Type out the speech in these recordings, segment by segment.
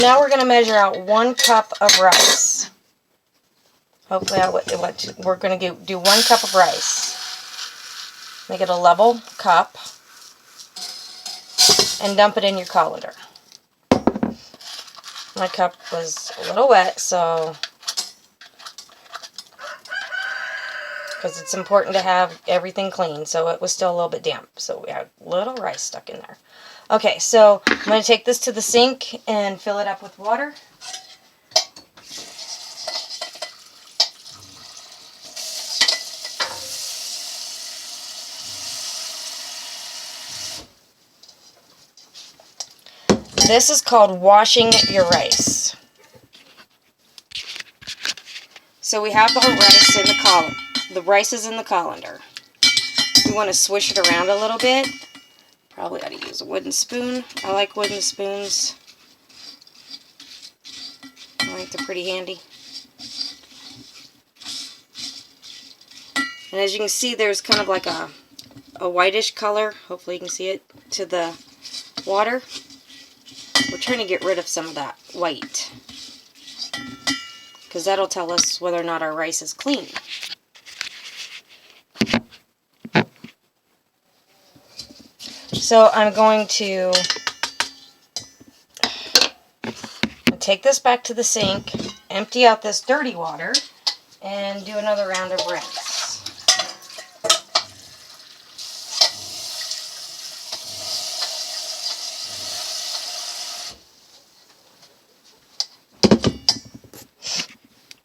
Now we're going to measure out 1 cup of rice. Hopefully we're going to do 1 cup of rice. Make it a level cup and dump it in your colander. My cup was a little wet, so because it's important to have everything clean, so it was still a little bit damp. So we had a little rice stuck in there. Okay, so I'm going to take this to the sink and fill it up with water. This is called washing your rice. So we have the rice in the colander. The rice is in the colander. You want to swish it around a little bit. Probably ought to use a wooden spoon. I like wooden spoons. I think they're pretty handy. And as you can see, there's kind of like a whitish color. Hopefully you can see it to the water. We're trying to get rid of some of that white, because that'll tell us whether or not our rice is clean. So I'm going to take this back to the sink, empty out this dirty water, and do another round of rinse.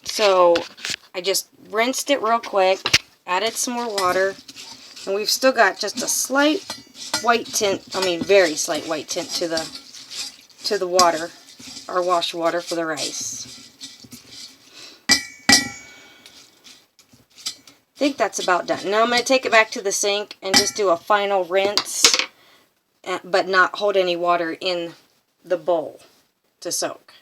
So I just rinsed it real quick, added some more water, and we've still got just a slight white tint, very slight white tint to the water, our wash water for the rice. I think that's about done. Now I'm going to take it back to the sink and just do a final rinse, but not hold any water in the bowl to soak.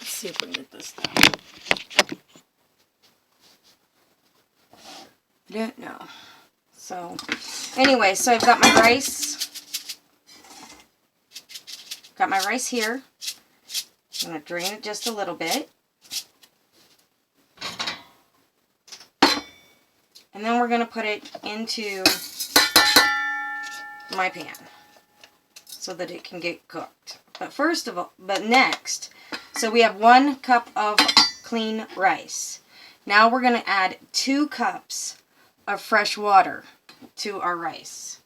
See if we can get this done. I don't know. So, anyway, so I've got my rice. Got my rice here. I'm going to drain it just a little bit. And then we're going to put it into my pan so that it can get cooked. But next, so we have 1 cup of clean rice. Now we're going to add 2 cups of fresh water to our rice.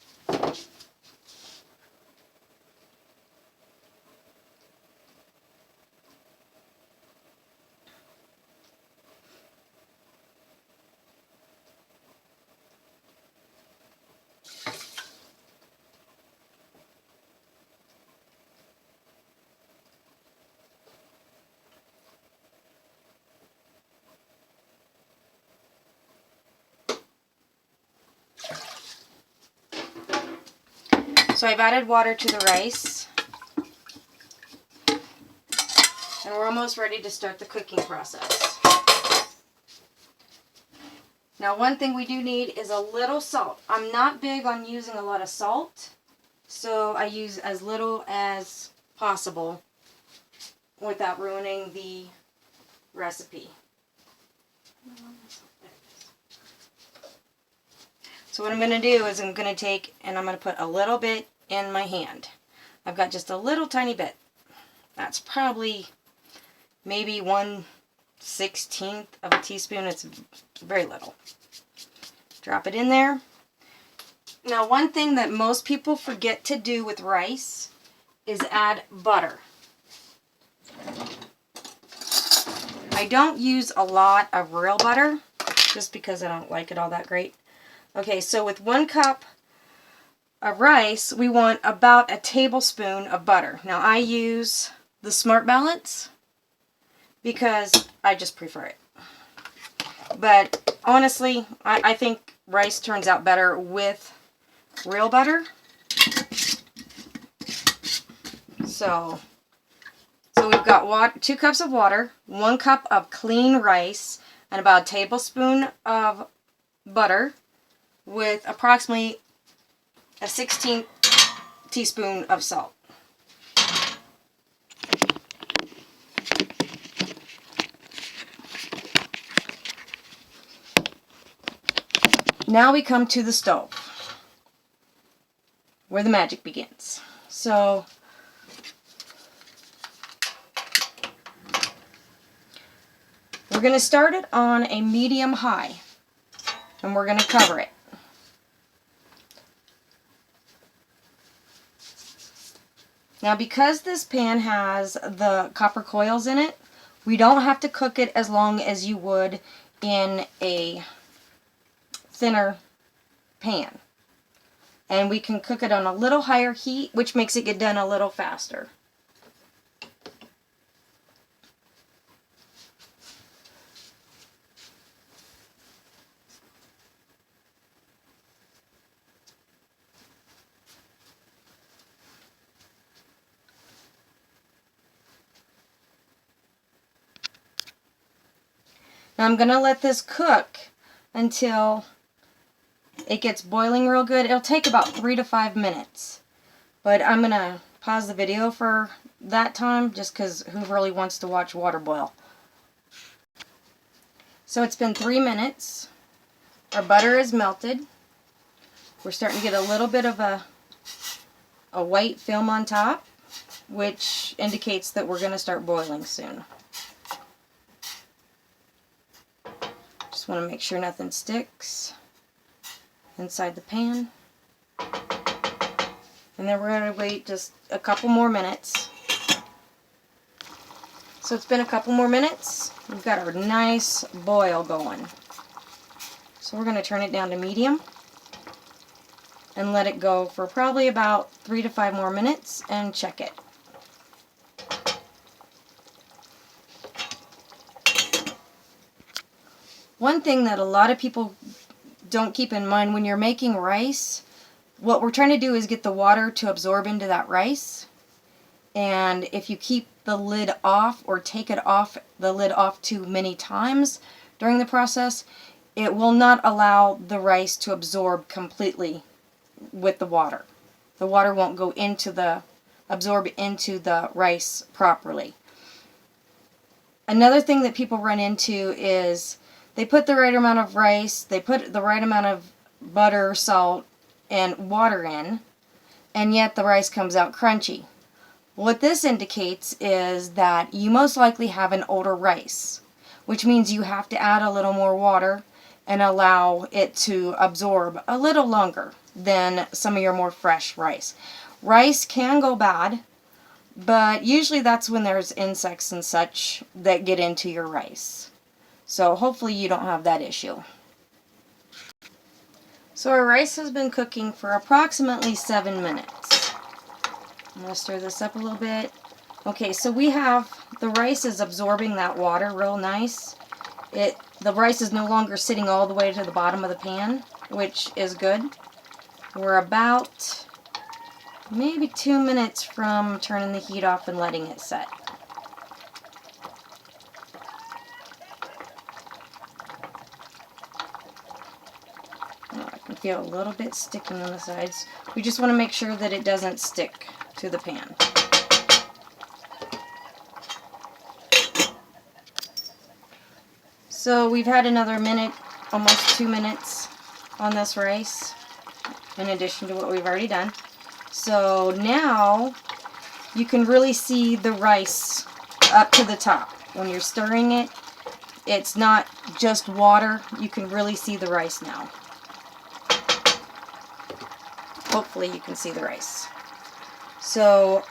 So I've added water to the rice, and we're almost ready to start the cooking process. Now, one thing we do need is a little salt. I'm not big on using a lot of salt, so I use as little as possible without ruining the recipe. So what I'm going to do is I'm going to take and I'm going to put a little bit in my hand. I've got just a little tiny bit. That's probably maybe 1/16 of a teaspoon. It's very little. Drop it in there. Now, one thing that most people forget to do with rice is add butter. I don't use a lot of real butter just because I don't like it all that great. Okay, so with 1 cup of rice, we want about a tablespoon of butter. Now I use the Smart Balance because I just prefer it. But honestly, I think rice turns out better with real butter. So we've got 2 cups of water, 1 cup of clean rice, and about a tablespoon of butter with approximately a 1/16 teaspoon of salt. Now we come to the stove, where the magic begins. So we're going to start it on a medium high, and we're going to cover it. Now because this pan has the copper coils in it, we don't have to cook it as long as you would in a thinner pan. And we can cook it on a little higher heat, which makes it get done a little faster. Now I'm going to let this cook until it gets boiling real good. It'll take about 3 to 5 minutes. But I'm going to pause the video for that time just because who really wants to watch water boil? So it's been 3 minutes. Our butter is melted. We're starting to get a little bit of a white film on top, which indicates that we're going to start boiling soon. Just want to make sure nothing sticks inside the pan. And then we're going to wait just a couple more minutes. So it's been a couple more minutes. We've got our nice boil going. So we're going to turn it down to medium and let it go for probably about 3 to 5 more minutes and check it. One thing that a lot of people don't keep in mind when you're making rice, what we're trying to do is get the water to absorb into that rice. And if you keep the lid off or take it off, the lid off too many times during the process, it will not allow the rice to absorb completely with the water. The water won't go into absorb into the rice properly. Another thing that people run into is they put the right amount of rice, they put the right amount of butter, salt, and water in, and yet the rice comes out crunchy. What this indicates is that you most likely have an older rice, which means you have to add a little more water and allow it to absorb a little longer than some of your more fresh rice. Rice can go bad, but usually that's when there's insects and such that get into your rice. So hopefully you don't have that issue. So our rice has been cooking for approximately 7 minutes. I'm going to stir this up a little bit. Okay, so we have the rice is absorbing that water real nice. The rice is no longer sitting all the way to the bottom of the pan, which is good. We're about maybe 2 minutes from turning the heat off and letting it set. I can feel a little bit sticking on the sides. We just want to make sure that it doesn't stick to the pan. So we've had another minute, almost 2 minutes on this rice, in addition to what we've already done. So now you can really see the rice up to the top. When you're stirring it, it's not just water. You can really see the rice now. Hopefully you can see the rice. So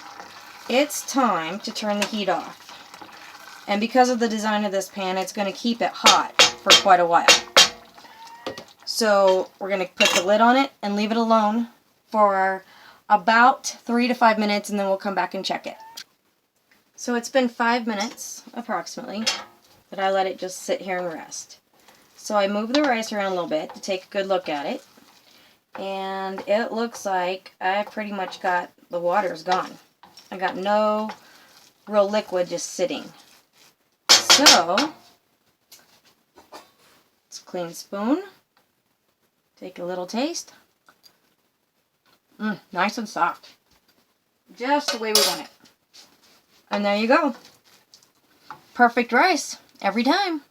it's time to turn the heat off. And because of the design of this pan, it's going to keep it hot for quite a while. So we're going to put the lid on it and leave it alone for about 3 to 5 minutes, and then we'll come back and check it. So it's been 5 minutes approximately that I let it just sit here and rest. So I moved the rice around a little bit to take a good look at it, and it looks like I pretty much got the water's gone. I got no real liquid just sitting. So let's clean spoon. Take a little taste. Nice and soft. Just the way we want it. And there you go. Perfect rice every time.